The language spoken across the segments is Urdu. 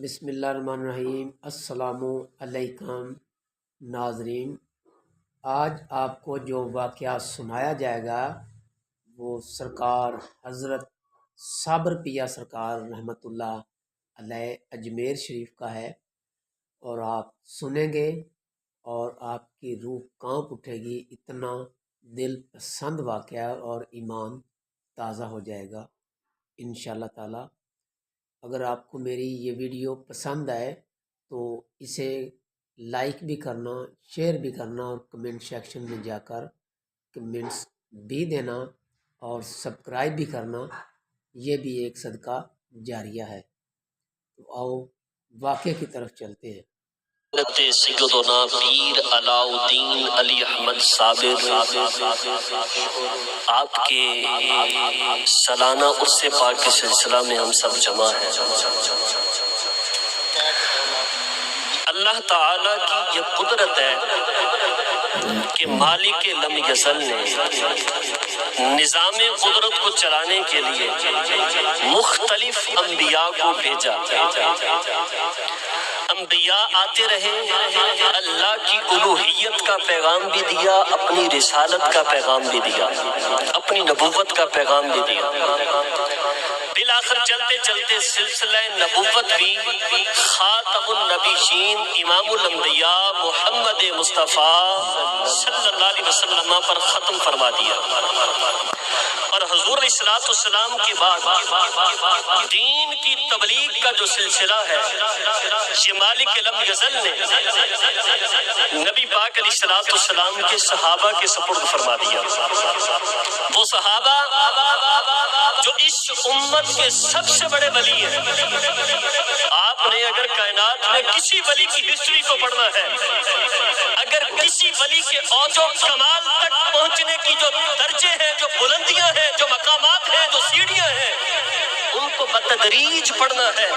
بسم اللہ الرحمن الرحیم۔ السلام علیکم ناظرین، آج آپ کو جو واقعہ سنایا جائے گا وہ سرکار حضرت صابر پیا سرکار رحمۃ اللہ علیہ اجمیر شریف کا ہے، اور آپ سنیں گے اور آپ کی روح کانپ اٹھے گی۔ اتنا دل پسند واقعہ اور ایمان تازہ ہو جائے گا انشاءاللہ تعالی۔ اگر آپ کو میری یہ ویڈیو پسند آئے تو اسے لائک بھی کرنا، شیئر بھی کرنا، اور کمنٹ سیکشن میں جا کر کمنٹس بھی دینا اور سبسکرائب بھی کرنا، یہ بھی ایک صدقہ جاریہ ہے۔ تو آؤ واقعے کی طرف چلتے ہیں۔ سیدنا پیر علاء الدین علی احمد صابر آپ کے سالانہ عرس پاک کے سلسلہ میں ہم سب جمع ہیں۔ اللہ تعالیٰ کی یہ قدرت ہے کہ مالک لم یزل نے نظام قدرت کو چلانے کے لیے مختلف انبیاء کو بھیجا۔ انبیاء آتے رہے، اللہ کی الوہیت کا پیغام بھی دیا، اپنی رسالت کا پیغام بھی دیا، اپنی نبوت کا پیغام بھی دیا۔ بالآخر چلتے چلتے سلسلہ نبوت بھی خاتم النبیین امام الانبیاء محمد مصطفیٰ صلی اللہ علیہ وسلم پر ختم فرما دیا، اور حضور علیہ الصلوۃ والسلام کے بعد دین کی تبلیغ کا جو سلسلہ ہے یہ مالک لم یزل نے نبی پاک علیہ الصلوۃ والسلام کے صحابہ کے سپرد فرما دیا۔ وہ صحابہ جو اس امت کے سب سے بڑے ولی ہیں۔ آپ نے اگر کائنات میں کسی ولی کی ہسٹری کو پڑھنا ہے، اگر کسی ولی کے اوج و کمال تک پہنچنے کی جو درجے ہیں، جو بلندیاں ہیں، جو مقامات ہیں، جو سیڑھیاں ہیں، ان کو بتدریج پڑھنا ہے۔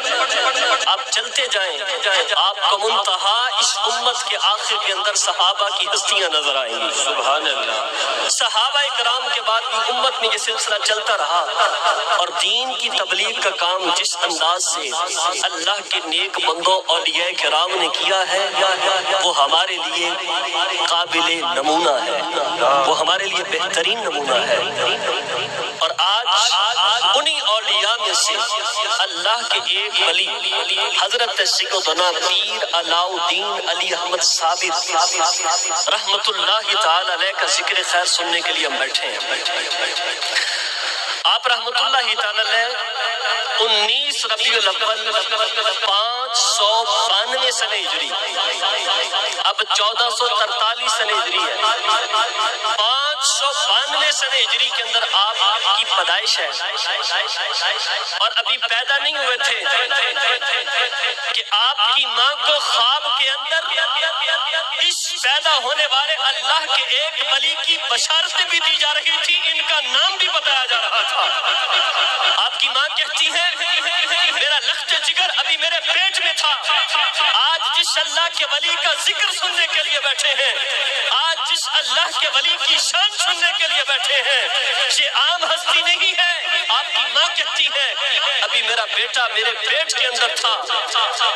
آپ چلتے جائیں، آپ کو منتہا اس امت کے آخر کے اندر صحابہ کی ہستیاں نظر آئیں گی۔ سبحان اللہ۔ صحابہ کرام کے بعد بھی امت میں یہ سلسلہ چلتا رہا، اور دین کی تبلیغ کا کام جس انداز سے اللہ کے نیک بندوں اولیاء کرام نے کیا ہے وہ ہمارے لیے قابل نمونہ ہے، وہ ہمارے لیے بہترین نمونہ ہے۔ اور آج انہی اولیاء میں سے اللہ کے ایک ولی حضرت سیدنا پیر علاء الدین علی احمد صابر رحمت اللہ تعالی علیہ کا ذکر خیر سننے کے لیے ہم بیٹھے ہیں۔ آپ رحمت اللہ تعالی علیہ 19 ربیع الاول 592 سنہ ہجری، اب 1443 سنہ ہجری ہے، 592 سنہ ہجری کے اندر آپ کی پیدائش ہے، اور ابھی پیدا نہیں ہوئے تھے کہ آپ کی ماں کو خواب کے اندر اس پیدا ہونے والے اللہ کے ایک ولی کی بشارتیں بھی دی جا رہی تھی، ان کا نام بھی بتایا جا رہا تھا۔ آپ کی ماں کہتی ہے میرا لخت جگر ابھی میرے پیٹ میں تھا، آج جس اللہ کے ولی کا ذکر سننے کے لیے بیٹھے ہیں، آج جس اللہ کے ولی کی شان سننے کے لیے بیٹھے ہیں، یہ عام ہستی نہیں ہے۔ آپ کی ماں کہتی ہے ابھی میرا بیٹا میرے پیٹ کے اندر تھا۔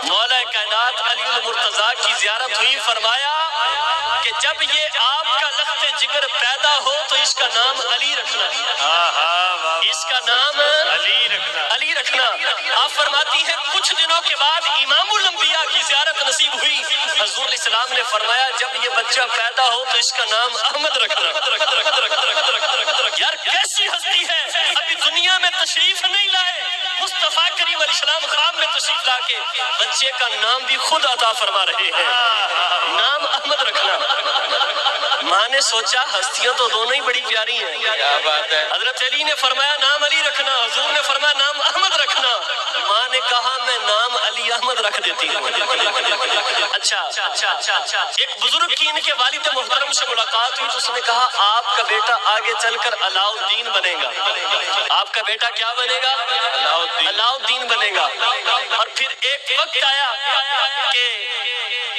مولا کائنات علی المرتضیٰ کی زیارت ہوئی، فرمایا کہ جب یہ آپ کا لخت جگر پیدا ہو تو اس کا نام علی رکھنا، اس کا نام علی رکھنا۔ آپ فرماتی ہیں کچھ دنوں کے بعد امام الانبیاء کی زیارت نصیب ہوئی، حضور علیہ السلام نے فرمایا جب یہ بچہ پیدا ہو تو اس کا نام احمد رکھنا۔ یار کیسی ہستی ہے، ابھی دنیا میں تشریف نہیں لائے، مصطفیٰ کریم علیہ السلام خواب میں تشریف لا کے بچے کا نام بھی خود عطا فرما رہے ہیں، نام احمد رکھنا۔ ماں نے سوچا ہستیاں تو دونوں ہی بڑی پیاری ہیں، کیا بات ہے، حضرت علی نے فرمایا نام علی رکھنا، حضور نے فرمایا نام احمد رکھنا۔ ماں نے کہا میں نام علی احمد رکھ دیتی ہوں۔ اچھا ایک بزرگ کی ان کے والد محترم سے ملاقات ہوئی تو اس نے کہا آپ کا بیٹا آگے چل کر علاء الدین بنے گا، آپ کا بیٹا کیا بنے گا؟ علاء الدین بنے گا۔ اور پھر ایک وقت آیا کہ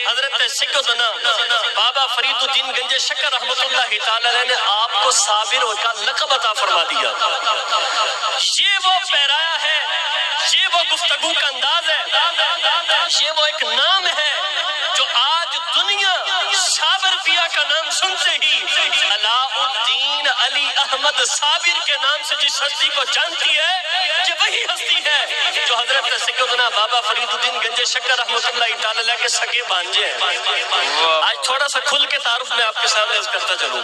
حضرت سیدنا بابا فرید الدین گنج شکر رحمت اللہ تعالی علیہ نے آپ کو صابر کا لقب عطا فرما دیا۔ یہ وہ پیرایا ہے، یہ وہ گفتگو کا انداز ہے علی احمد صابر کے نام سے جس ہستی کو جانتی ہے، یہ وہی ہستی ہے جو حضرت سیدنا بابا فرید الدین گنج شکر رحمۃ اللہ تعالی علیہ کے سگے بھانجے ہیں۔ آج تھوڑا سا کھل کے تعارف میں آپ کے سامنے عرض کرتا چلوں۔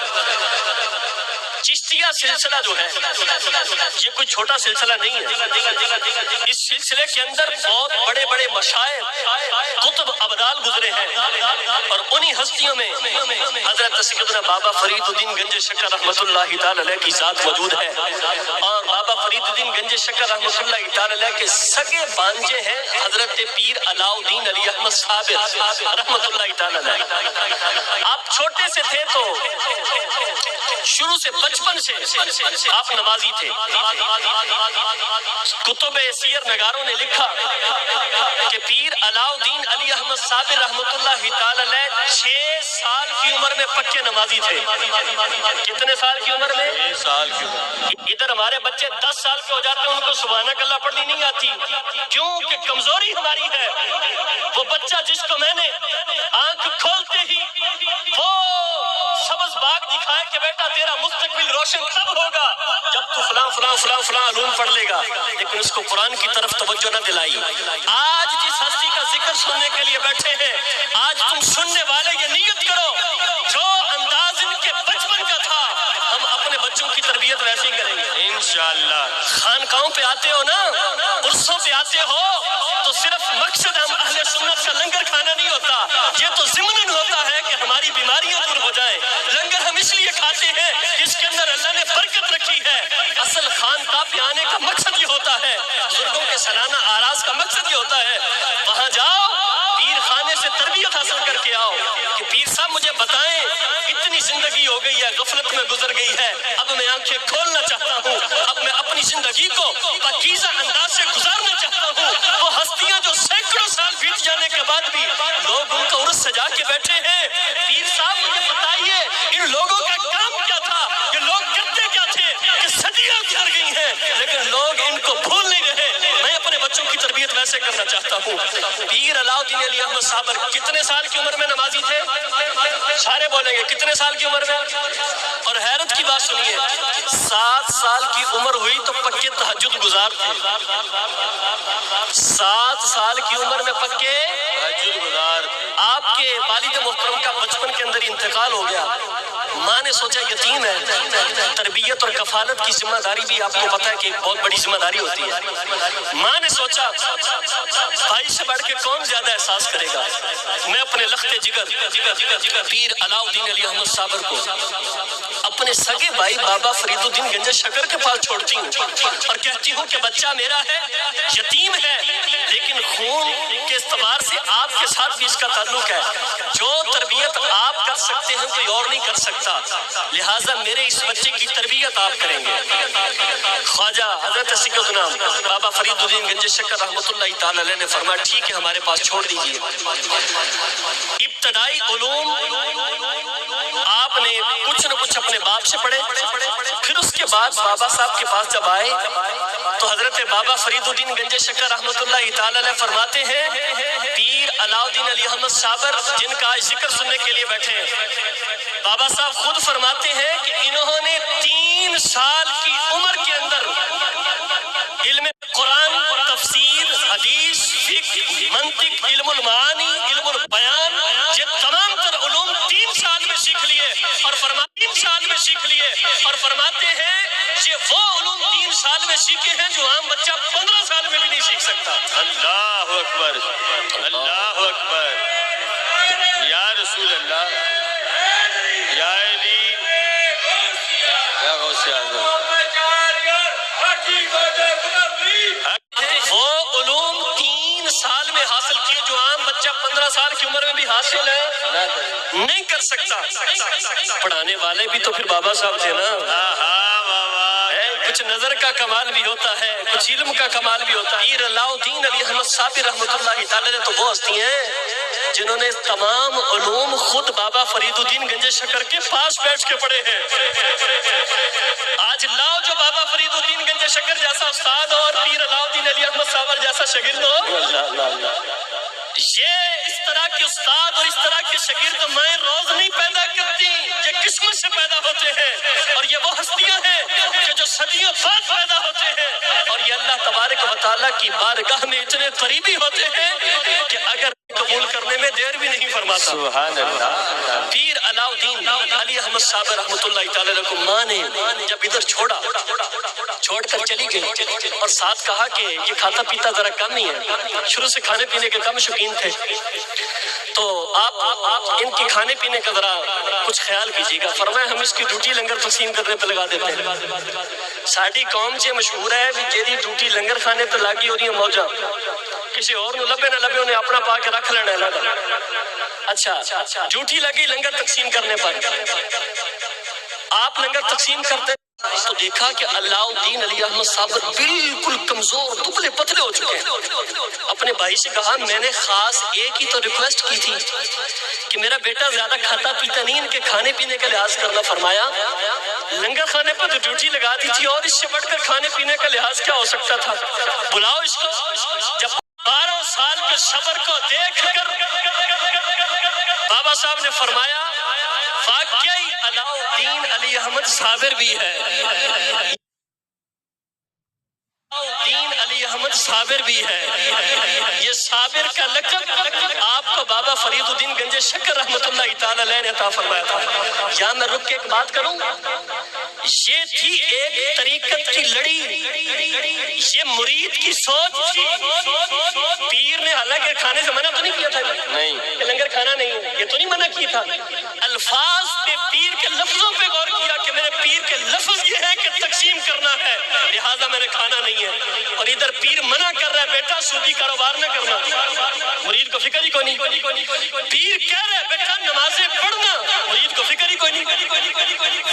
چشتیہ سلسلہ جو ہے یہ کوئی چھوٹا سلسلہ نہیں ہے، اس سلسلے کے اندر بہت بڑے بڑے مشائخ قطب ابدال گزرے ہیں، اور انہی ہستیوں میں حضرت سیدنا بابا فرید الدین گنج شکر رحمۃ اللہ تعالی علیہ کی ذات موجود ہے، اور بابا فرید الدین گنج شکر رحمۃ اللہ تعالی علیہ کے سگے بانجے ہیں حضرت پیر علاؤ الدین علی احمد صابر رحمۃ اللہ تعالی علیہ۔ آپ چھوٹے سے تھے تو شروع سے بچپن سے آپ نمازی تھے۔ کتب سیر نگاروں نے لکھا کہ پیر علاؤ الدین علی احمد صابر رحمۃ اللہ تعالی علیہ 6 سال کی عمر میں پکے نمازی تھے۔ کتنے سال کی عمر میں؟ 6 سال کی عمر۔ ادھر ہمارے بچے 10 سال کے ہو جاتے ہیں، ان کو سبحانک اللہ پڑھنی نہیں آتی، کیوں کہ کمزوری ہماری ہے۔ وہ بچہ جس کو میں نے آنکھ کھولتے ہی وہ سبز باغ دکھائے کہ بیٹا تیرا مستقبل روشن تب ہوگا جب تو فلاں فلاں فلاں فلاں علوم پڑھ لے گا، لیکن اس کو قرآن کی طرف توجہ نہ دلائی۔ آج جس ہستی کا ذکر سننے کے لیے بیٹھے ہیں، آج تم سننے والے یہ نیت کرو جو انداز ان کے بچپن کا تھا ہم اپنے بچوں کی تربیت ویسے ہی کریں گے انشاءاللہ۔ خانقاہوں پہ آتے ہو نا، عرصوں پہ آتے ہو تو صرف مقصد ہم اہل سنت کا لنگر کھانا نہیں ہوتا، یہ تو ضمناً ہوتا ہے کہ ہماری بیماریاں دور ہو جائیں۔ لنگر ہم اس لیے کھاتے ہیں جس کے اندر اللہ نے برکت رکھی ہے۔ اصل خانقاہ پہ آنے کا مقصد یہ ہوتا ہے، بزرگوں کے سالانہ آراز کا مقصد یہ ہوتا ہے وہاں جاؤ، پیر خانے سے تربیت حاصل کر کے آؤ کہ پیر صاحب مجھے بتائیں اتنی زندگی ہو گئی ہے، غفلت میں گزر گئی ہے، اب میں آنکھیں کھولنا چاہتا ہوں، اب میں اپنی زندگی کو پاکیزہ انداز سے گزارنا چاہتا ہوں۔ وہ ہستیاں جو سینکڑوں سال بیت جانے کے بعد بھی لوگ ان کو عرس سجا کے بیٹھے ہیں، پیر صاحب مجھے بتائیے ان لوگوں کا کام کیا تھا، یہ لوگ کرتے کیا تھے کہ صدیاں گزر گئی ہیں لیکن لوگ ان کو بھول نہیں رہے۔ میں اپنے بچوں کی تربیت ویسے کرنا چاہتا ہوں۔ پیر علاؤ الدین علی احمد صابر کتنے سال کی عمر میں نمازی تھے؟ سارے بولیں گے کتنے سال کی عمر میں؟ اور حیرت کی بات سنیے، 7 سال کی عمر ہوئی تو پکے تہجد گزار تھے۔ 7 سال کی عمر میں پکے تہجد گزار تھے۔ آپ کے والد محترم کا بچپن کے اندر انتقال ہو گیا، ماں نے سوچا یتیم ہے، تربیت اور کفالت کی ذمہ داری بھی آپ کو پتا ہے کہ بہت بڑی ذمہ داری ہوتی ہے۔ ماں نے سوچا بھائی سے بڑھ کے کون زیادہ احساس کرے گا، میں اپنے لخت جگر پیر علاؤ الدین علی احمد صابر کو اپنے سگے بھائی بابا فرید الدین گنج شکر کے پاس چھوڑتی ہوں اور کہتی ہوں کہ بچہ میرا ہے، یتیم ہے، لیکن خون کے اعتبار سے آپ کے ساتھ بھی اس کا تعلق ہے، جو تربیت آپ کر سکتے ہیں کوئی اور نہیں کر سکتا، لہٰذا میرے اس بچے کی تربیت آپ کریں گے۔ خواجہ حضرت سیدنا بابا فرید الدین گنج شکر رحمۃ اللہ تعالی علیہ نے فرمایا ٹھیک ہے ہمارے پاس چھوڑ دیجیے۔ ابتدائی علوم آپ نے کچھ نہ کچھ اپنے باپ سے پڑھے، پھر اس کے بعد بابا صاحب کے پاس جب آئے تو حضرت بابا فرید الدین گنج شکر رحمۃ اللہ تعالی علیہ فرماتے ہیں پیر علاؤ الدین علی احمد صابر جن کا آج ذکر سننے کے لیے بیٹھے ہیں، بابا صاحب خود فرماتے ہیں کہ انہوں نے 3 سال کی عمر کے اندر علم قرآن، تفسیر، حدیث، فقہ، منطق، علم المعانی، علم البیان، یہ تمام تر علوم 3 سال میں سیکھ لیے اور 3 سال میں سیکھ لیے اور فرماتے ہیں یہ وہ علوم 3 سال میں سیکھے ہیں جو عام بچہ 15 سال میں بھی نہیں سیکھ سکتا۔ اللہ اکبر، اللہ اکبر، یا رسول اللہ، یا علی، یا غوث اعظم۔ وہ علوم 3 سال میں حاصل کیے جو عام بچہ 15 سال کی عمر میں بھی حاصل ہے نہیں کر سکتا۔ پڑھانے والے بھی تو پھر بابا صاحب تھے نا، کچھ نظر کا کمال بھی ہوتا ہے، کچھ علم کا کمال بھی ہوتا ہے۔ پیر علاؤ الدین علی احمد صابر رحمۃ اللہ تعالی نے تو وہ ہستی ہیں جنہوں نے تمام علوم خود بابا فرید الدین گنج شکر کے پاس بیٹھ کے پڑھے ہیں۔ آج لاؤ جو بابا فرید الدین گنج شکر جیسا استاد اور پیر علاؤ الدین علی احمد صابر جیسا شاگرد ہو، یہ اس طرح کے استاد اور اس طرح کے شاگرد میں روز نہیں پیدا کرتی، یہ قسمت سے پیدا ہوتے ہیں، اور یہ وہ ہستی جو صدیوں بعد پیدا ہوتے ہیں اور یہ اللہ تبارک و تعالیٰ کی بارگاہ میں اتنے قریبی ہوتے ہیں کہ اگر قبول کرنے میں دیر بھی نہیں فرماتا. سبحان اللہ. پیر علاء الدین علی احمد صابر رحمۃ اللہ تعالی علیہ کو ماں نے جب ادھر چھوڑ کر چلی گئی اور ساتھ کہا کہ یہ کھاتا پیتا ذرا کم ہی ہے، شروع سے کھانے پینے کے کم شوقین تھے، تو آپ ان کی کھانے پینے کا ذرا کچھ خیال کیجیے گا. فرمایا ہم اس کی ڈیوٹی لنگر تقسیم کرنے پہ لگا دیتے ہیں. ساری قوم سے مشہور ہے بھی جیدی ڈیوٹی لنگر کھانے پہ لاگی ہو رہی ہے موجہ، کسی اور نو لبے نہ لبے انہیں اپنا پا کے رکھ لینا ہے. اچھا ڈیوٹی لگی لنگر تقسیم کرنے پر، آپ لنگر تقسیم کرتے تو دیکھا کہ علاء الدین علی احمد صابر بالکل کمزور دبلے پتلے ہو چکے ہیں. اپنے بھائی سے کہا میں نے خاص ایک ہی تو ریکویسٹ کی تھی کہ میرا بیٹا زیادہ کھاتا پیتا نہیں، ان کے کھانے پینے کا لحاظ کرنا. فرمایا لنگر کھانے پر تو ڈیوٹی لگا دی تھی اور اس سے بڑھ کر کھانے پینے کا لحاظ کیا ہو سکتا تھا، بلاؤ اس کو. جب 12 سال کے صبر کو دیکھ کر بابا صاحب نے فرمایا واقعی علاء الدین علی احمد صابر بھی ہے، دین علی احمد صابر بھی ہے. یہ صابر کا لقب آپ کو بابا فرید الدین گنج شکر رحمۃ اللہ تعالی علیہ نے عطا فرمایا تھا. یہاں میں رک کے ایک بات کروں، یہ تھی ایک طریقت کی لڑی، یہ مرید کی سوچ تھی. پیر نے حالانکہ کھانے سے منع تو نہیں کیا تھا، نہیں کہ لنگر کھانا نہیں ہے، یہ تو نہیں منع کی تھا. الفاظ پہ پیر کے لفظوں پہ غور کیا کہ میرے پیر کے لفظ یہ ہے کہ تقسیم کرنا ہے لہذا میں نے کھانا نہیں ہے، اور ادھر پیر منع کر رہا ہے بیٹا سودی کاروبار نہ کرنا. مرید کو فکر ہی کوئی نہیں. پیر کہہ رہا ہے بیٹا نمازیں پڑھنا، مرید کو فکر ہی کوئی نہیں.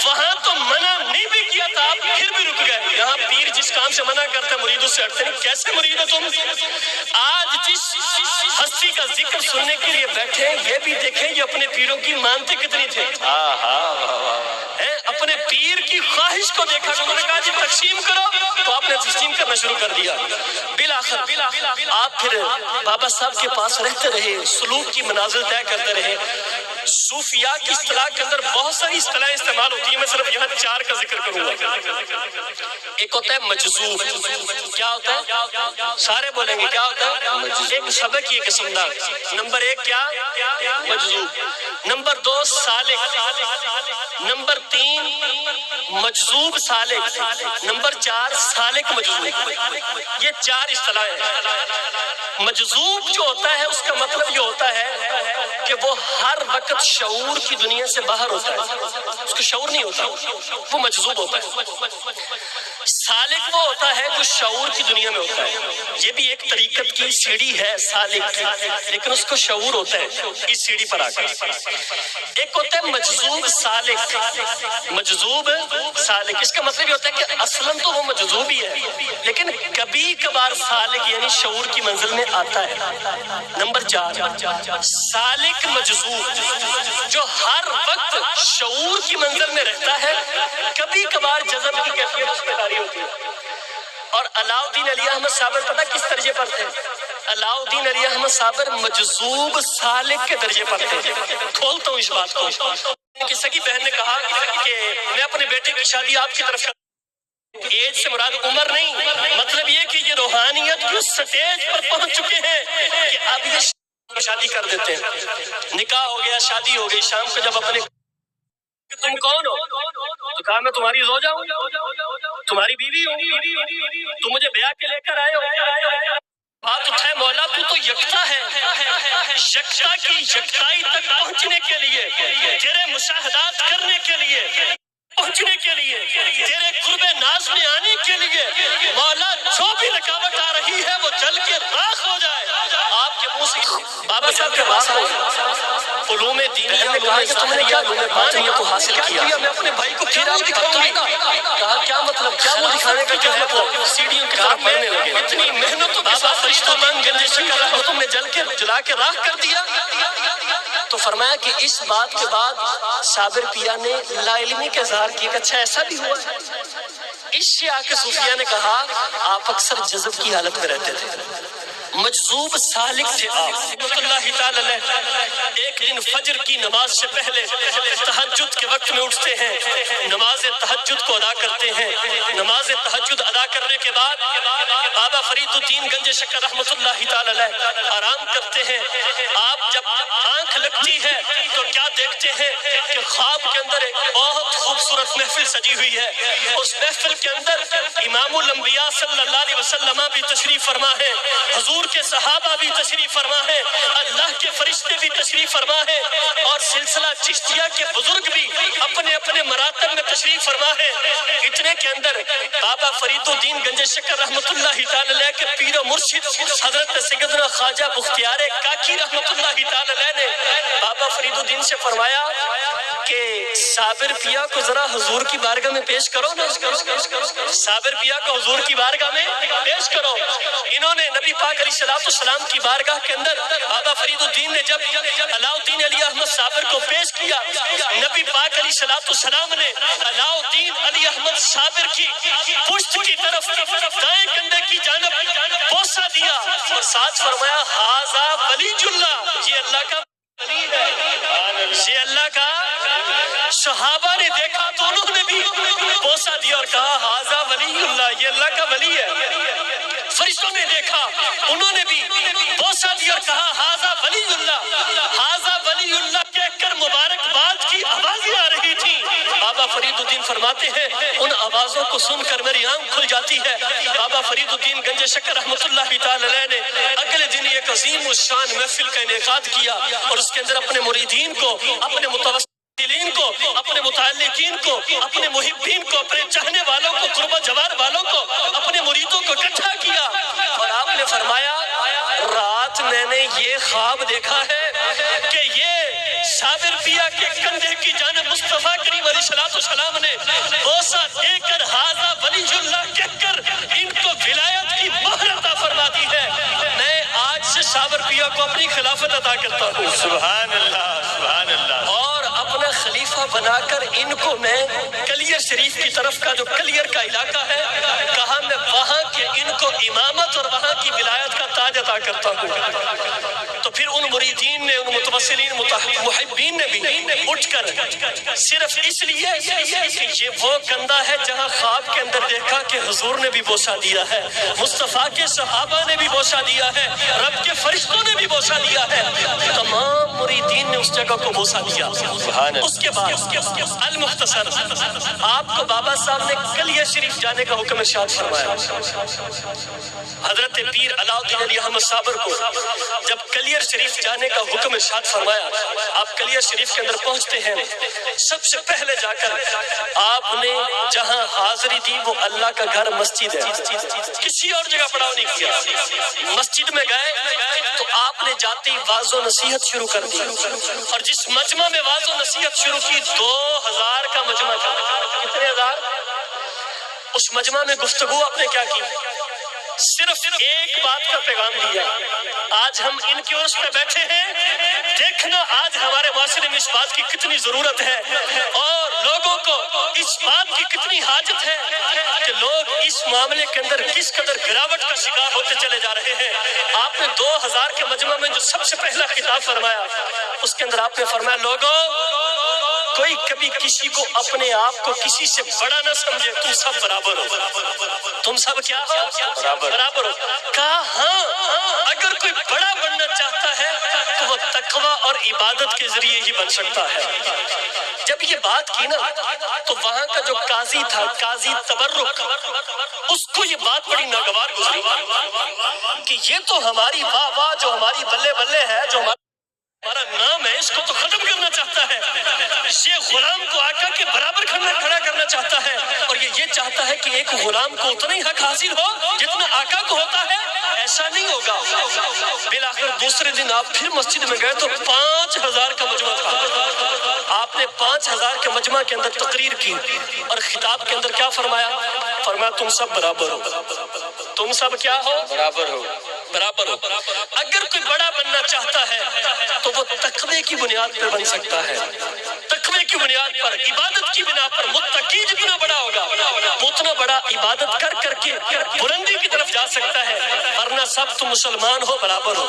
وہاں تو منع نہیں بھی کیا تھا، آپ پھر بھی رک گئے. یہاں پیر جس کام سے منع کرتا ہے مرید اس سے ہٹتے نہیں. کیسے مرید ہو تم؟ آج جس ہستی کا ذکر سننے کے لیے بیٹھے یہ بھی دیکھیں یہ اپنے پیروں کی مانتے کتنی تھے. اپنے پیر کی خواہش کو دیکھا کہ انہوں نے کہا جی تقسیم کرو تو آپ نے تقسیم کرنا شروع کر دیا. بالآخر آپ پھر بابا صاحب کے پاس رہتے رہے، سلوک کی منازل طے کرتے رہے. صوفیاء کی اصطلاح کے اندر بہت ساری اصطلاحیں استعمال ہوتی ہیں، میں صرف یہاں 4 کا ذکر کروں گا. ایک ہوتا ہے مجذوب. کیا ہوتا ہے؟ سارے بولیں گے کیا ہوتا ہے؟ ایک سبق کی ایک قسم دا. نمبر 1 کیا؟ مجذوب. نمبر 2 سالک. نمبر 3 مجذوب سالک. نمبر 4 سالک مجذوب. یہ 4 اصطلاحیں ہیں. مجذوب جو ہوتا ہے اس کا مطلب یہ ہوتا ہے کہ وہ ہر وقت شعور کی دنیا سے باہر ہوتا ہے، اس کو شعور نہیں ہوتا، وہ مجذوب ہوتا ہے. سالک وہ ہوتا ہے جو شعور کی دنیا میں ہوتا ہے. یہ بھی ایک طریقت کی سیڑھی ہے سالک، لیکن اس کو شعور ہوتا ہے اس سیڑھی پر آ کر. ایک ہوتا ہے مجذوب سالک. مجذوب سالک اس کا مطلب یہ ہوتا ہے کہ اصلاً تو وہ مجذوب ہی ہے لیکن کبھی کبھار سالک یعنی شعور کی منزل میں آتا ہے. نمبر 4 سالک مجذوب جو ہر وقت شعور کی منزل میں رہتا ہے، کبھی کبھار جذب کی کیفیت اس پہ طاری ہوتی ہے. اور علاء الدین علی احمد صابر پتہ کس درجے پر تھے؟ علاء الدین علی احمد صابر مجذوب سالک کے درجے پر تھے. کھولتا ہوں اس بات کو. کی سگی بہن نے کہا کہ میں اپنے بیٹے کی شادی آپ کی طرف ایج سے مراد عمر نہیں، مطلب یہ کہ یہ روحانیت کی سٹیج پر پہنچ چکے ہیں کہ اب یہ شادی کر دیتے ہیں. نکاح ہو گیا، شادی ہو گئی. شام کو جب اپنے تم کون ہو تو کہا میں تمہاری زوجہ ہوں، تمہاری بیوی ہوں، تم مجھے بیاہ کے لے کر آئے ہو. بات اٹھائے مولا تو یکتا ہے، یکتا کی یکتائی تک پہنچنے کے لیے، تیرے مشاہدات کرنے کے لیے، پہنچنے کے لیے، تیرے قرب ناز میں آنے کے لیے مولا جو بھی رکاوٹ آ رہی ہے وہ جل کے راکھ ہو جائے. آپ کے منہ سے بابا صاحب کے پاس آئے، علوم دینیہ نے کہا کہ تم نے کیا علوم باطنیہ کو حاصل کیا؟ میں اپنے بھائی کو پھر آپ دکھاؤں گا. کہا کیا مطلب؟ کیا وہ دکھانے کا کیا مطلب؟ سیڑھیوں کی طرف بڑھنے لگے. اتنی محنتوں کے ساتھ فرشتوں من گنج شکر رحمتوں میں جلا کے راکھ کر دیا. تو فرمایا کہ اس بات کے بعد صابر پیا نے لا علمی کا اظہار کیا کہ اچھا ایسا بھی ہوا. اس سے آ کے صوفیہ نے کہا آپ اکثر جذب کی حالت میں رہتے تھے، مجذوب سالک تھے آپ. رحمۃ اللہ تعالی علیہ ایک دن فجر کی نماز سے پہلے تہجد کے وقت میں اٹھتے ہیں، نماز تہجد تہجد کو ادا کرتے ہیں. نماز تہجد ادا کرنے کے بعد بابا فرید الدین گنج شکر رحمت اللہ تعالی علیہ آرام کرتے ہیں. آپ جب آنکھ لگتی ہے تو کیا دیکھتے ہیں کہ خواب کے اندر ایک بہت خوبصورت محفل سجی ہوئی ہے. اس محفل کے اندر امام الانبیاء صلی اللہ علیہ وسلم بھی تشریف فرما ہے, حضور کے صحابہ بھی تشریف فرما ہے, اللہ کے فرشتے بھی تشریف فرما ہے, اور سلسلہ چشتیہ کے بزرگ بھی اپنے اپنے مراتب میں تشریف فرما ہے. اتنے کے اندر بابا فرید الدین گنج شکر رحمت اللہ تعالی علیہ کے پیر و مرشد حضرت سیدنا خواجہ بختیار کاکی رحمت اللہ تعالی علیہ نے بابا فرید الدین سے فرمایا کہ صابر پیا کو ذرا حضور کی بارگاہ میں پیش کرو نا, صابر پیا کو حضور کی بارگاہ میں پیش کرو. انہوں نے نبی پاک علیہ السلام کی بارگاہ کے اندر بابا فرید الدین نے جب علاء الدین علی احمد صابر کو پیش کیا, نبی پاک علیہ السلام نے علاء الدین علی احمد صابر کی پشت کی طرف دائیں کندھے کی جانب بوسہ دیا اور ساتھ فرمایا ھذا ولی اللہ, یہ اللہ کا ولی ہے, یہ اللہ کا. صحابہ نے دیکھا تو انہوں نے بھی بوسہ دیا اور کہا ھذا ولی اللہ, یہ اللہ کا ولی ہے. فرشتوں نے دیکھا, انہوں نے بھی بوسہ دیا اور کہا ھذا ولی اللہ, ھذا ولی اللہ کہہ کر مبارکباد کی آوازیں آ رہی تھی. بابا فرید الدین فرماتے ہیں ان آوازوں کو سن کر میری آنکھ کھل جاتی ہے. بابا فرید الدین گنج شکر رحمت اللہ تعالی علیہ نے اگلے دن ایک عظیم الشان محفل کا انعقاد کیا اور اس کے اندر اپنے مریدین کو, اپنے متوسلین کو, اپنے متعلقین کو, اپنے محبین کو, اپنے چاہنے والوں کو, قرب جوار والوں کو, اپنے مریدوں کو اکٹھا کیا اور آپ نے فرمایا رات میں نے یہ خواب دیکھا ہے کہ یہ صابر پیا کے کندھے کی جانب مصطفیٰ کریم علیہ السلام نے بوسہ دے کر ھذا ولی اللہ کہہ کر ان کو ولایت کی مہر عطا فرما دی ہے. میں آج سے صابر پیا کو اپنی خلافت عطا کرتا ہوں. سبحان اللہ, سبحان اللہ. اور اپنا خلیفہ بنا کر ان کو میں کلیر شریف کی طرف کا جو کلیر کا علاقہ ہے, کہا میں وہاں کے ان کو امامت اور وہاں کی ولایت کا تاج عطا کرتا ہوں. تو پھر ان مریدین نے, ان متوسلین محبین نے بھی اٹھ کر صرف اس لیے کہ یہ وہ کندھا ہے جہاں خواب کے اندر دیکھا کہ حضور نے بھی بوسہ دیا ہے, مصطفیٰ کے صحابہ نے بھی بوسہ دیا ہے, رب کے فرشتوں نے بھی بوسہ دیا ہے, تمام مریدین نے اس جگہ کو بوسہ دیا. اس کے بعد المختصر آپ کو بابا صاحب نے کلیر شریف جانے کا حکم ارشاد فرمایا. حضرت پیر علاء الدین علی احمد صابر کو جب کلیر شریف جانے کا حکم ارشاد فرمایا, آپ کلیر شریف کے اندر پہنچتے ہیں. سب سے پہلے جا کر آپ نے جہاں حاضری دی وہ اللہ کا گھر مسجد ہے, کسی اور جگہ پڑاؤ نہیں کیا. مسجد میں گئے تو آپ نے جاتے ہی واعظ و نصیحت شروع کر دی, اور جس مجمع میں واعظ و نصیحت شروع کی 2000 کا مجمع تھا. کتنے ہزار؟ اس مجمع میں گفتگو آپ نے کیا کی؟ صرف ایک بات کا پیغام دیا. آج ہم ان کے عرص پہ بیٹھے ہیں, دیکھنا آج ہمارے معاشرے میں اس بات کی کتنی ضرورت ہے اور لوگوں کو اس بات کی کتنی حاجت ہے کہ لوگ اس معاملے کے اندر کس قدر گراوٹ کا شکار ہوتے چلے جا رہے ہیں. آپ نے 2000 کے مجمع میں جو سب سے پہلا خطاب فرمایا, اس کے اندر آپ نے فرمایا لوگوں کوئی کبھی کسی کو اپنے آپ کو کسی سے بڑا نہ سمجھے, تم سب برابر ہو. تم سب کیا ہو؟ برابر ہو. کہا ہاں اگر کوئی بڑا بننا چاہتا ہے تو وہ تقوی اور عبادت کے ذریعے ہی بن سکتا ہے. جب یہ بات کی نا تو وہاں کا جو قاضی تھا, قاضی تبرک, اس کو یہ بات بڑی ناگوار گزری کہ یہ تو ہماری واہ واہ جو ہماری بلے بلے ہے, جو ہمارا نام ہے, اس کو تو ختم کرنا چاہتا ہے. یہ غلام کو آقا کے برابر کھڑا کرنا چاہتا ہے, اور یہ چاہتا ہے کہ ایک غلام کو اتنا ہی حق حاصل ہو جتنا آقا کو ہوتا ہے. ایسا نہیں ہوگا. بالآخر دوسرے دن آپ پھر مسجد میں گئے تو 5000 کا مجمع تھا. آپ نے 5000 کے مجمع کے اندر تقریر کی اور خطاب کے اندر کیا فرمایا؟ فرمایا تم سب برابر ہو. تم سب کیا ہو؟ برابر ہو. برابر ہو. اگر کوئی بڑا بننا چاہتا ہے تو وہ تقوی کی بنیاد پر بن سکتا ہے. تقوی کی بنیاد پر, عبادت کی بنا پر. متقی جتنا بڑا ہوگا, اتنا بڑا عبادت کر کر کے بلندی کی طرف جا سکتا ہے، ورنہ سب تم مسلمان ہو برابر ہو۔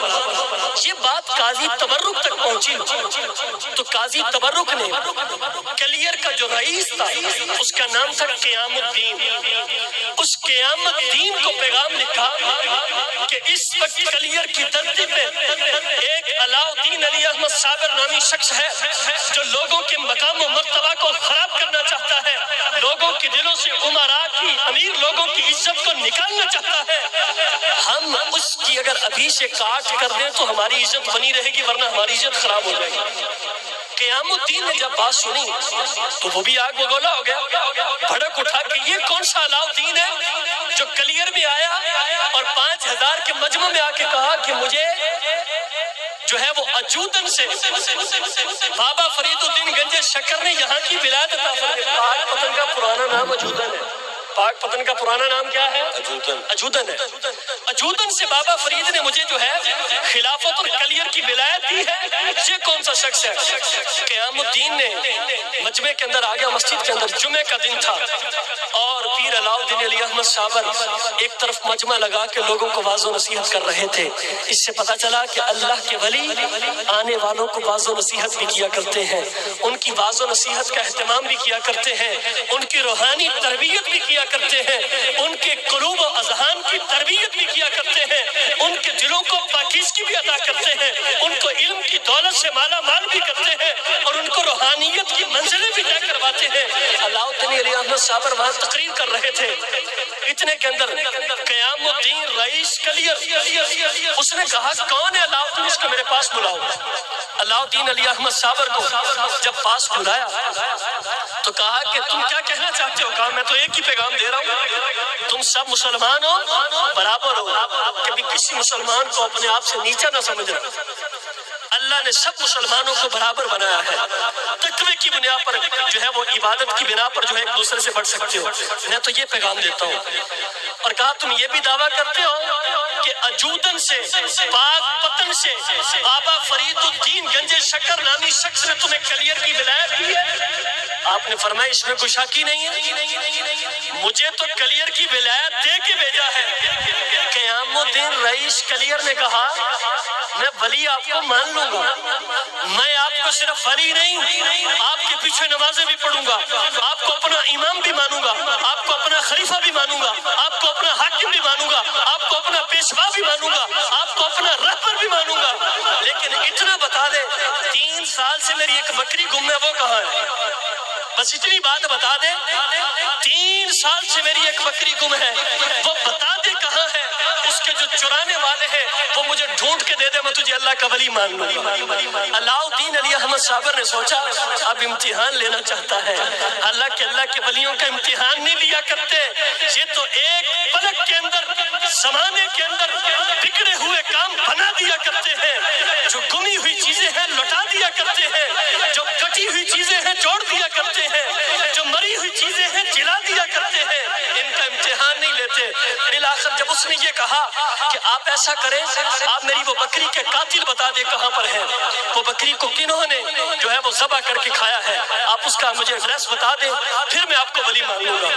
یہ بات قاضی تبرک تک پہنچی تو قاضی تبرک نے کلیئر کا جو رئیس تھا اس کا نام تھا قیام الدین، اس قیام الدین کو پیغام لکھا کہ اس وقت کلیئر کی دھرتی پہ ایک علاؤ الدین علی احمد صابر نامی شخص ہے جو لوگوں کے مقام و مرتبہ کو خراب کرنا چاہتا ہے، لوگوں کے دلوں سے امراء کی، امیر لوگوں کی عزت کو نکالنا چاہتا ہے۔ ہم اس کی اگر ابھی سے کاٹ کر دیں تو ہماری عزت بنی رہے گی، ورنہ ہماری عزت خراب ہو جائے گی۔ قیام الدین نے جب بات سنی تو وہ بھی آگ بگولا ہو گیا، بھڑک اٹھا کہ یہ کون سا علاؤ الدین ہے جو کلیئر میں آیا اور 5000 کے مجمع میں آ کے کہا کہ مجھے جو ہے وہ اجودن سے بابا فرید الدین گنج شکر نے یہاں کی ولایت عطا فرمائی۔ پاک پتن کا پرانا نام اجودن ہے، پاک پتن کا پرانا نام کیا ہے؟ اجودن ہے۔ اجودن سے بابا فرید نے مجھے جو ہے خلافت اور کلیئر کی ولایت دی ہے، یہ کون سا شخص ہے؟ قیام الدین نے مجمع کے اندر آ گیا، مسجد کے اندر جمعہ کا دن تھا اور پیر علاؤ الدین علی احمد صابر ایک طرف مجمع لگا کے لوگوں کو واعظ و نصیحت کر رہے تھے۔ اس سے پتا چلا کہ اللہ کے ولی آنے والوں کو واعظ و نصیحت بھی کیا کرتے ہیں، ان کی واعظ و نصیحت کا اہتمام بھی کیا کرتے ہیں، ان کی روحانی تربیت بھی کیا کرتے ہیں، ان کے قلوب و اذہان کی تربیت بھی کیا کرتے ہیں، ان کے دلوں کو پاکیزگی بھی عطا کرتے ہیں، ان کو علم کی دولت سے مالا مال بھی کرتے ہیں اور ان کو روحانیت کی منزلیں بھی طے کرواتے ہیں۔ علاؤ الدین علی احمد صابر وہاں تقریر کر رہے تھے، اتنے کے اندر قیام الدین رئیس کلیئر اس نے کہا کون ہے علاؤ الدین، اس کو میرے پاس بلاؤ۔ علاؤ الدین علی احمد صابر کو جب پاس بلایا تو کہا کہ تم کیا کہنا چاہتے ہو؟ کہا میں تو ایک ہی پیغام دے رہا ہوں، تم سب مسلمان ہو برابر ہو، کبھی کسی مسلمان کو اپنے آپ سے نیچا نہ سمجھنا، اللہ نے سب مسلمانوں کو برابر بنایا ہے، تقوی کی بنیاد پر جو ہے وہ عبادت کی بنا پر جو ہے ایک دوسرے سے بڑھ سکتے ہو، میں تو یہ پیغام دیتا ہوں۔ اور کہا تم یہ بھی دعویٰ کرتے ہو کہ اجودن سے، پاک پتن سے بابا فرید الدین گنج شکر نامی شخص نے تمہیں کلیئر کی ولایت دی ہے؟ آپ نے فرمایا اس میں کوئی شک ہی نہیں ہے، مجھے تو کلیئر کی ولایت دے کے بھیجا ہے۔ قیام الدین رئیس کلیئر نے کہا میں ولی آپ کو مان لوں گا، میں آپ کو صرف ولی نہیں آپ کے پیچھے نمازیں بھی پڑھوں گا، آپ کو اپنا امام بھی مانوں گا، آپ کو اپنا خلیفہ بھی مانوں گا، آپ کو اپنا حاکم بھی مانوں گا، آپ کو اپنا پیشوا بھی مانوں گا، آپ کو اپنا رہبر بھی مانوں گا، لیکن اتنا بتا دے 3 سال سے میری ایک بکری گم ہے، وہ کہاں ہے؟ بس اتنی بات بتا دے 3 سال سے میری ایک بکری گم ہے، وہ بتا دے کہاں ہے، اس کے جو چرانے والے ہیں وہ مجھے ڈھونڈ کے دے دے، میں تجھے اللہ کا ولی مان لوں گا۔ علاؤ الدین علی احمد صابر نے سوچا اب امتحان لینا چاہتا ہے، حالانکہ اللہ کے ولیوں کا امتحان نہیں لیا کرتے، یہ تو ایک پلک کے اندر زمانے کے اندر بگڑے ہوئے کام بنا دیا کرتے ہیں، جو گمی ہوئی چیزیں ہیں لوٹا دیا کرتے ہیں، جو کٹی ہوئی چیزیں ہیں جوڑ دیا کرتے ہیں، جو مری ہوئی چیزیں ہیں جلا دیا کرتے ہیں، ان کا امتحان نہیں لیتے۔ بالآخر جب اس نے یہ کہا کہ آپ ایسا کریں، آپ میری وہ بکری کے قاتل بتا دیں کہاں پر ہے، وہ بکری کو کنہوں نے جو ہے وہ ذبح کر کے کھایا ہے، آپ اس کا مجھے ایڈریس بتا دیں، پھر میں آپ کو ولی مان لوں گا۔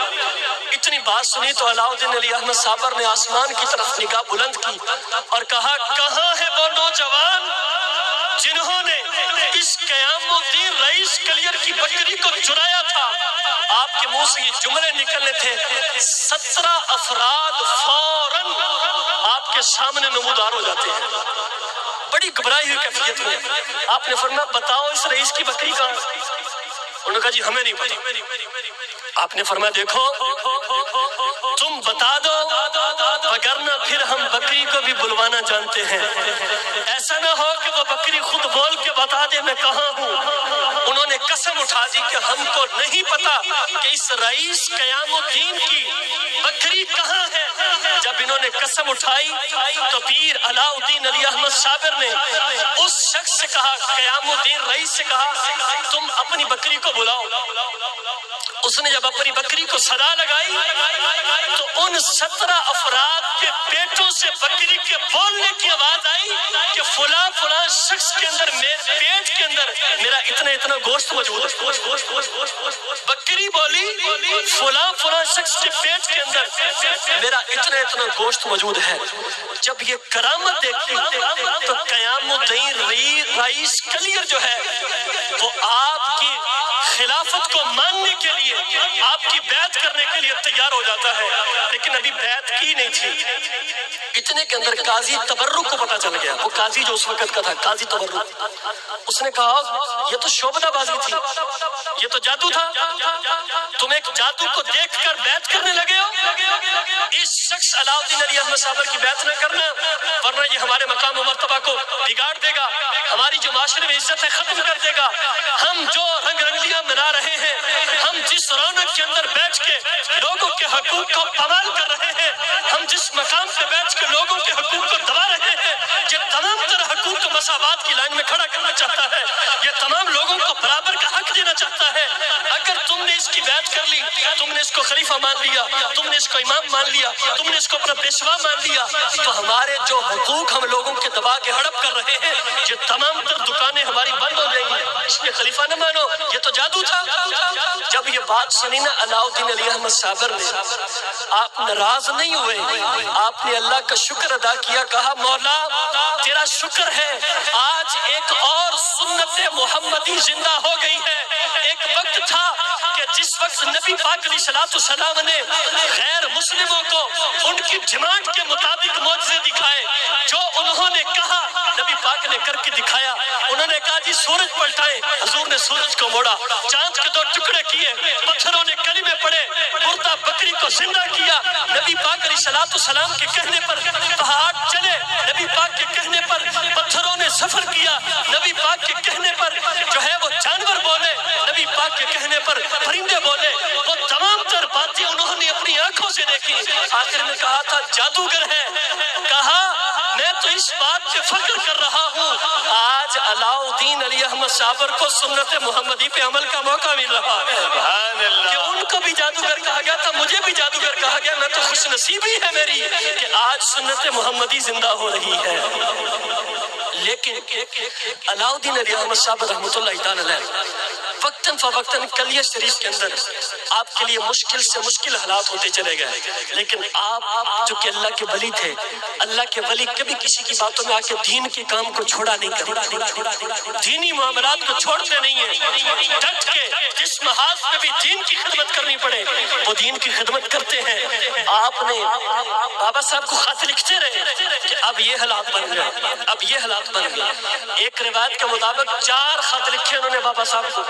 اتنی بات سنی تو علاؤ الدین علی احمد صابر نے آسمان کی طرف نگاہ بلند کی اور کہا کہاں ہے وہ نوجوان جنہوں نے اس قیام الدین رئیس کلیئر کی بکری کو چرایا تھا؟ آپ کے منہ سے یہ جملے نکلنے تھے، 17 افراد فوراً آپ کے سامنے نمودار ہو جاتے ہیں، بڑی گھبرائی ہوئی کیفیت میں۔ آپ نے فرمایا بتاؤ اس رئیس کی بکری کہاں؟ انہوں نے کہا جی ہمیں نہیں پتا۔ آپ نے فرمایا دیکھو تم بتا دو وگرنہ پھر ہم بکری کو بھی بلوانا جانتے ہیں، ایسا نہ ہو کہ وہ بکری خود بول کے بتا دے میں کہاں ہوں۔ انہوں نے قسم اٹھا دی کہ ہم کو نہیں پتا کہ اس رئیس قیام الدین کی بکری کہاں ہے۔ جب انہوں نے قسم اٹھائی تو پیر علاؤ الدین علی احمد صابر نے اس شخص سے کہا، قیام الدین رئیس سے کہا تم اپنی بکری کو بلاؤ۔ اس نے جب اپنی بکری کو صدا لگائی تو ان 17 افراد کے پیٹوں سے بکری کے بولنے کی آواز آئی کہ فلاں فلاں شخص کے اندر، میرے پیٹ کے اندر میرا اتنا اتنا گوشت موجود ہے۔ بکری بولی فلاں فلاں فلاں شخص کے پیٹ کے اندر میرا اتنا گوشت موجود ہے. جب یہ کرامت دیکھی تو قیام الدین رئیس کلیر جو ہے وہ آپ کی خلافت کو ماننے کے لیے، آپ کی بیعت کرنے کے لیے تیار ہو جاتا ہے، لیکن ابھی بیعت کی نہیں تھی. اتنے کے اندر قاضی تبرک کو پتا چل گیا. وہ قاضی جو اس وقت کا تھا، قاضی تبرک، اس نے کہا یہ تو شوبدہ بازی تھی، یہ تو جادو تھا، تم ایک جادو کو دیکھ کر بیعت کرنے لگے ہو. اس شخص علاؤ الدین علی احمد صابر کی بیعت نہ کرنا، ورنہ یہ ہمارے مقام و مرتبہ کو بگاڑ دے گا، ہماری جو معاشرے میں عزت ہے ختم کر دے گا. ہم جو رنگ رنگلیاں منا رہے ہیں، ہم جس رونق کے اندر بیٹھ کے لوگوں کے حقوق کو پامال کر رہے ہیں، ہم جس مقام پہ بیٹھ کے لوگوں کے حقوق کو دبا رہے ہیں، یہ تمام تر حقوق کو مساوات کی لائن میں کھڑا کرنا چاہتا ہے، یہ تمام لوگوں کو برابر کا حق دینا چاہتا ہے. اگر تم نے اس کی بیعت کر لی، تم نے اس کو خلیفہ مان لیا، تم نے اس کو امام مان لیا، تم نے اس کو اپنا پیشوا مان لیا، تو ہمارے جو حقوق ہم لوگوں کے دبا کے ہڑپ کر رہے ہیں، یہ تمام تر دکانیں ہماری بند ہو جائیں گی. اس لیے خلیفہ نہ مانو، یہ تو جادو تھا. جب یہ بات سنی نا علاؤ الدین علی احمد صابر نے، آپ ناراض نہیں ہوئے، آپ نے اللہ کا شکر ادا کیا، کہا مولا تیرا شکر ہے آج ایک اور سنت محمدی زندہ ہو گئی ہے. ایک وقت تھا کہ جس وقت نبی پاک علیہ السلام نے غیر مسلموں کو ان کی ڈیمانڈ کے مطابق معجزے دکھائے، جو انہوں نے کہا نبی پاک نے کر کے دکھایا. انہوں نے کہا جی سورج پلٹائیں، حضور نے سورج کو موڑا، چاند کے 2 ٹکڑے کیے، پتھروں نے کلمے پڑھے، مردہ بکری کو زندہ کیا. نبی پاک علیہ السلام کے کہنے پر پہاڑ چلے، نبی پاک کے کہنے پر پتھروں نے سفر کیا، نبی پاک کے کہنے پر جو ہے وہ جانور بولے، نبی پاک کے کہنے پر پرندے بولے. وہ تمام تر باتیں انہوں نے اپنی آنکھوں سے دیکھی. آخر میں کہا تھا جادوگر ہے. کہا میں تو اس بات پہ فخر کر رہا ہوں آج علاؤ الدین علی احمد صابر کو سنت محمدی پہ عمل کا موقع مل رہا ہے کہ ان کو بھی جادوگر کہا گیا تھا، مجھے بھی جادوگر کہا گیا. میں تو خوش نصیبی ہے میری کہ آج سنت محمدی زندہ ہو رہی ہے. لیکن علاؤ الدین علی احمد صابر رحمۃ اللہ تعالی علیہ وقتاً فوقتاً کلیہ شریف کے اندر آپ کے لیے مشکل سے مشکل حالات ہوتے چلے گئے، لیکن آپ جو کہ اللہ کے ولی تھے، اللہ کے ولی کبھی کسی کی باتوں میں آ کے دین کے کام کو چھوڑا نہیں کرتے، دینی معاملات کو چھوڑتے نہیں ہیں، ڈٹ کے جس محاذ پہ بھی دین کی خدمت کرنی پڑے وہ دین کی خدمت کرتے ہیں. آپ نے بابا صاحب کو خط لکھتے رہے کہ اب یہ حالات بن گئے، اب یہ حالات بن گئے. ایک روایت کے مطابق 4 خط لکھے انہوں نے بابا صاحب کو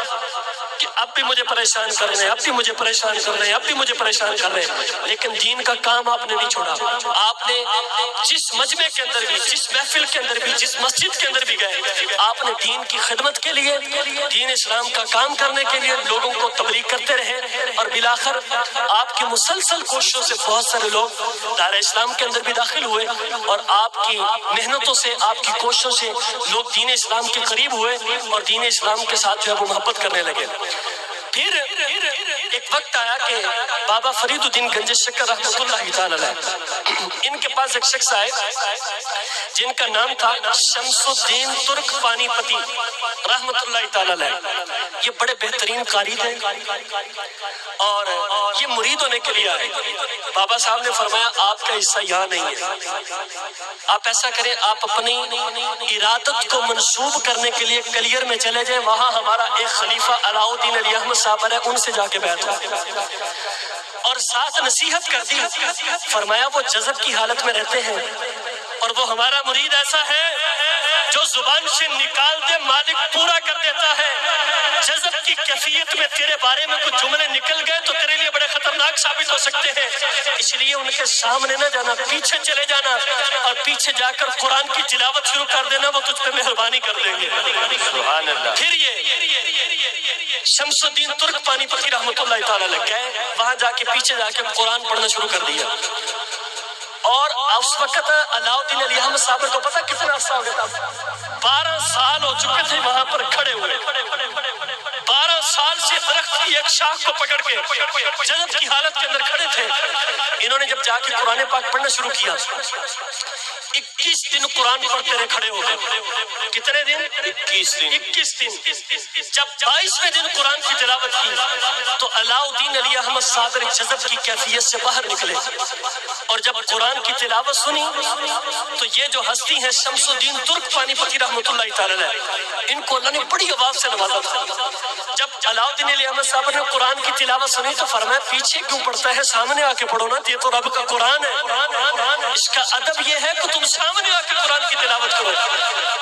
کہ اب بھی مجھے پریشان کر رہے ہیں، اب بھی مجھے پریشان کر رہے ہیں، اب بھی مجھے پریشان کر رہے ہیں، لیکن دین کا کام آپ نے نہیں چھوڑا. آپ نے جس مجمع کے اندر بھی، جس محفل کے اندر بھی، جس مسجد کے اندر بھی گئے، آپ نے دین کی خدمت کے لیے، دین اسلام کا کام کرنے کے لیے لوگوں کو تبلیغ کرتے رہے. اور بالآخر آپ کی مسلسل کوششوں سے بہت سارے لوگ دار اسلام کے اندر بھی داخل ہوئے، اور آپ کی محنتوں سے، آپ کی کوششوں سے لوگ دین اسلام کے قریب ہوئے اور دین اسلام کے ساتھ جو ہے وہ محبت کرنے لگے. پھر ایک وقت آیا کہ بابا فرید الدین گنج شکر رحمۃ اللہ تعالی علیہ، ان کے پاس ایک شخص آئے جن کا نام تھا شمس الدین ترک پانی پتی رحمۃ اللہ تعالی علیہ. یہ بڑے بہترین قاری تھے اور یہ مرید ہونے کے لیے آئے. بابا صاحب نے فرمایا آپ کا حصہ یہاں نہیں ہے، آپ ایسا کریں آپ اپنی ارادت کو منسوب کرنے کے لیے کلیر میں چلے جائیں، وہاں ہمارا ایک خلیفہ علاؤ الدین علی احمد صابر ہے، ان سے جا کے بیٹھو. اور ساتھ نصیحت کر دی، فرمایا وہ جذب کی حالت میں رہتے ہیں اور وہ ہمارا مرید ایسا ہے جو زبان سے نکال دے مالک پورا کر دیتا ہے. جذب کی کیفیت میں تیرے بارے میں کچھ جملے نکل گئے تو تیرے لیے بڑے خطرناک ثابت ہو سکتے ہیں، اس لیے ان کے سامنے نہ جانا، پیچھے چلے جانا اور پیچھے جا کر قرآن کی تلاوت شروع کر دینا، وہ تجھ پہ مہربانی کر دیں گے. سبحان اللہ. پھر یہ شمس الدین ترک پانی پتی رحمۃ اللہ تعالی علیہ گئے، وہاں جا کے پیچھے جا کے قرآن پڑھنا شروع کر دیا. اور اس وقت علاؤ الدین علی احمد صابر کو پتہ کتنا عرصہ ہو گیا تھا، 12 سال ہو چکے تھے وہاں پر کھڑے ہوئے. 12 سال سے درخت کی ایک شاخ کو پکڑ کے جذب کی حالت کے اندر کھڑے تھے. انہوں نے جب جا کے قرآن پاک پڑھنا شروع کیا، 21 دن قرآن پڑھتے رہے کھڑے ہو گئے. کتنے دن؟ 21 دن. 21 دن. جب 22ویں دن قرآن کی تلاوت کی تو علاء الدین علی احمد صابر جذب کی کیفیت سے باہر نکلے، اور جب قرآن کی تلاوت سنی تو یہ جو ہستی ہیں شمس الدین ترک پانی پتی رحمۃ اللہ تعالی علیہ، ان کو اللہ نے بڑی آواز سے نوازا تھا. جب علاء الدین علی احمد صاحب نے قرآن کی تلاوت سنی تو فرمایا پیچھے کیوں پڑھتا ہے، سامنے آ کے پڑھو نا، یہ تو رب کا قرآن ہے. اس کا ادب یہ ہے کہ تم سامنے آ کے قرآن کی تلاوت کرو.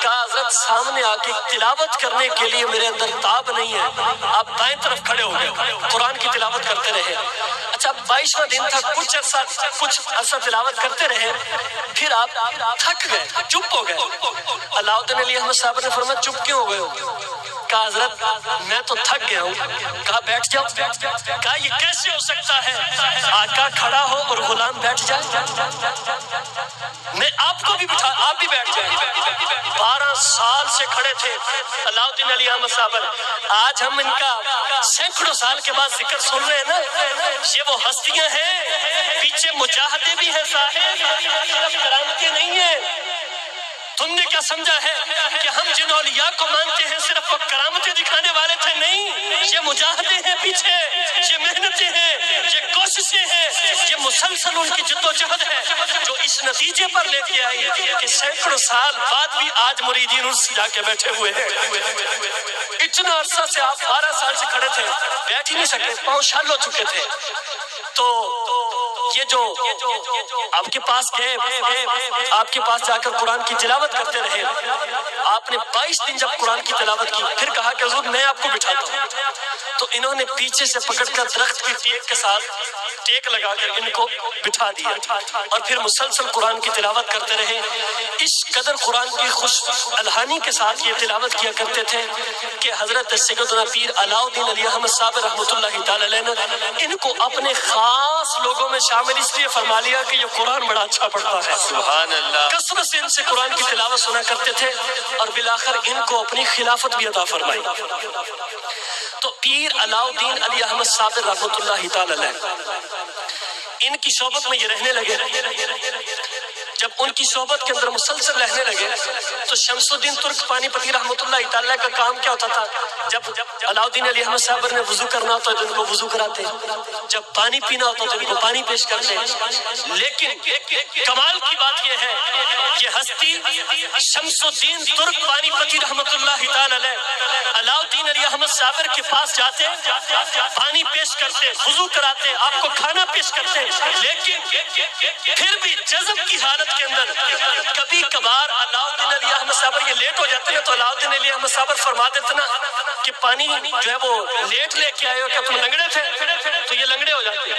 کہا حضرت سامنے آ کے تلاوت کرنے کے لیے میرے اندر تاب نہیں ہے. آپ دائیں طرف کھڑے ہو گئے، قرآن کی تلاوت کرتے رہے. اچھا 22واں دن تھا، کچھ عرصہ تلاوت کرتے رہے، پھر آپ تھک گئے، چپ ہو گئے. علاء الدین علی احمد صاحب نے فرمایا چپ کیوں ہو گئے ہو؟ کہا حضرت میں تو تھک گیا ہوں. کہا بیٹھ جاؤ. کہا یہ کیسے ہو سکتا ہے آقا کھڑا ہو اور غلام بیٹھ جائے؟ میں آپ کو بھی بٹھا، آپ بھی بیٹھ جائیں. 12 سال سے کھڑے تھے علاء الدین علی احمد صاحب. آج ہم ان کا سینکڑوں سال کے بعد ذکر سن رہے ہیں نا. یہ وہ ہستیاں ہیں، پیچھے مجاہدے بھی ہیں صاحب، صرف کرامتیں نہیں ہیں. تم نے کیا سمجھا ہے کہ ہم جن اولیاء کو مانتے ہیں صرف وہ کرامتیں دکھانے والے تھے؟ نہیں، یہ مجاہدے ہیں پیچھے، یہ محنتیں ہیں، یہ کوششیں ہیں، یہ مسلسل ان کی جد و جہد ہے جو اس نتیجے پر لے کے آئی کہ سینکڑوں سال بعد بھی آج مریدین ان سے جا کے بیٹھے ہوئے ہیں. اتنا عرصہ سے آپ 12 سال سے کھڑے تھے، بیٹھ ہی نہیں سکتے، پاؤں شل ہو چکے تھے. تو یہ جو آپ کے پاس گئے، آپ کے پاس جا کر قرآن کی تلاوت کرتے رہے، آپ نے 22 دن جب قرآن کی تلاوت کی پھر کہا کہ حضور میں آپ کو بٹھاتا ہوں. تو انہوں نے پیچھے سے پکڑ کر درخت کی ٹیک کے ساتھ ٹیک لگا کر ان کو بٹھا دیا اور پھر مسلسل قرآن کی تلاوت کرتے رہے. اس قدر قرآن کی خوش الہانی کے ساتھ یہ تلاوت کیا کرتے تھے کہ حضرت سیدنا پیر علاء الدین علی احمد صاحب رحمۃ اللہ تعالی علیہ نے ان کو اپنے خاص لوگوں میں شامل اس لیے فرما لیا کہ یہ قرآن بڑا اچھا پڑھتا ہے. سبحان اللہ. کثرت سے ان سے قرآن کی تلاوت سنا کرتے تھے اور بالآخر ان کو اپنی خلافت بھی عطا فرمائی. تو پیر علاء الدین علی احمد صاحب رحمۃ اللہ تعالی علیہ ان کی صحبت میں یہ رہنے لگے. جب ان کی صحبت کے اندر مسلسل رہنے لگے تو شمس الدین ترک پانی پتی رحمۃ اللہ تعالی کا کام کیا ہوتا تھا؟ جب علاء الدین علی احمد صاحب نے وضو کرنا ہوتا تو ان کو وضو کراتے، جب پانی پینا ہوتا تو ان کو پانی پیش کرتے. لیکن کمال کی بات یہ ہے یہ ہستی شمس الدین ترک پانی پتی رحمۃ اللہ تعالی علیہ علاء الدین علی احمد صابر کے پاس جاتے، پانی پیش کرتے، وضو کراتے، آپ کو کھانا پیش کرتے، لیکن پھر بھی جذب کی حالت کے اندر کبھی کبھار علاء الدین علی احمد صابر یہ لیٹ ہو جاتے ہیں تو علاء الدین علی احمد صابر فرما دیتے نا کہ پانی جو ہے وہ لیٹ لے کے آئے ہو، کیا تم لنگڑے تھے؟ تو یہ لنگڑے ہو جاتے.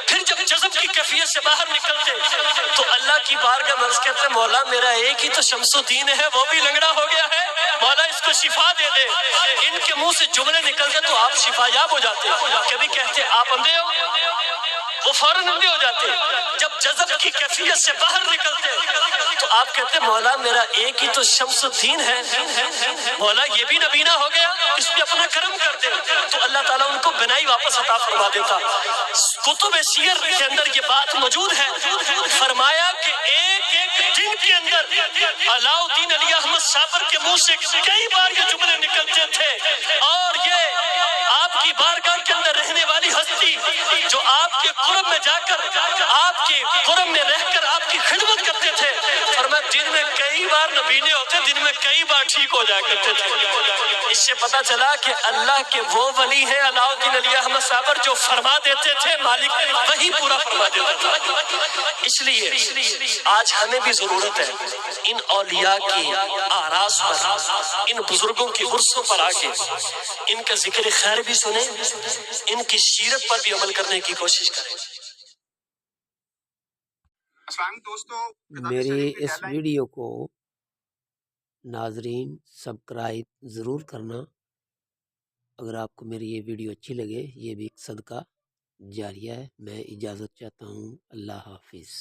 پھر جب جذب کی کیفیت سے باہر نکلتے تو اللہ کی بارگاہ میں عرض کرتے مولا میرا ایک ہی تو شمس الدین ہے، وہ بھی لنگڑا ہو گیا ہے، مولا اس کو شفا دے دے. ان کے منہ سے جملے نکلتے تو آپ شفا یاب ہو جاتے. کبھی کہتے آپ اندھے ہو، وہ فوراً اندھے ہو جاتے. جب جذب کی کیفیت سے باہر نکلتے تو آپ کہتے مولا میرا ایک ہی تو شمس الدین ہے، مولا یہ بھی نبینا ہو گیا، اس پہ اپنا کرم کر دے. تو اللہ تعالیٰ ان کو بنائی واپس عطا فرما دیتا. کتب سیر کے اندر یہ بات موجود ہے، فرمایا کہ ایک ایک دن کے اندر علاء الدین علی احمد صابر کے منہ سے کئی بار یہ جملے نکلتے تھے اور یہ آپ کی بارگاہ کے اندر رہنے والی ہستی جو آپ کے قرب میں جا کر آپ کے قرب میں رہ کر آپ کی خدمت کرتے تھے، فرمایا دن میں کئی بار نبینے ہوتے، دن میں کئی بار ٹھیک ہو جایا کرتے تھے. اس سے پتا چلا کہ اللہ کے وہ ولی ہیں علاء الدین علی احمد صابر جو فرما دیتے تھے مالک وہی پورا فرما دیتا تھا. اس لیے آج ہمیں بھی ضرورت ہے ان اولیاء کی آراز پر، ان بزرگوں کی عرصوں پر آ کے ان کا ذکر خیر بھی سنیں، ان کی سیرت پر بھی عمل کرنے کی کوشش کریں. میری اس ویڈیو کو ناظرین سبسکرائب ضرور کرنا. اگر آپ کو میری یہ ویڈیو اچھی لگے، یہ بھی ایک صدقہ جاریہ ہے. میں اجازت چاہتا ہوں. اللہ حافظ.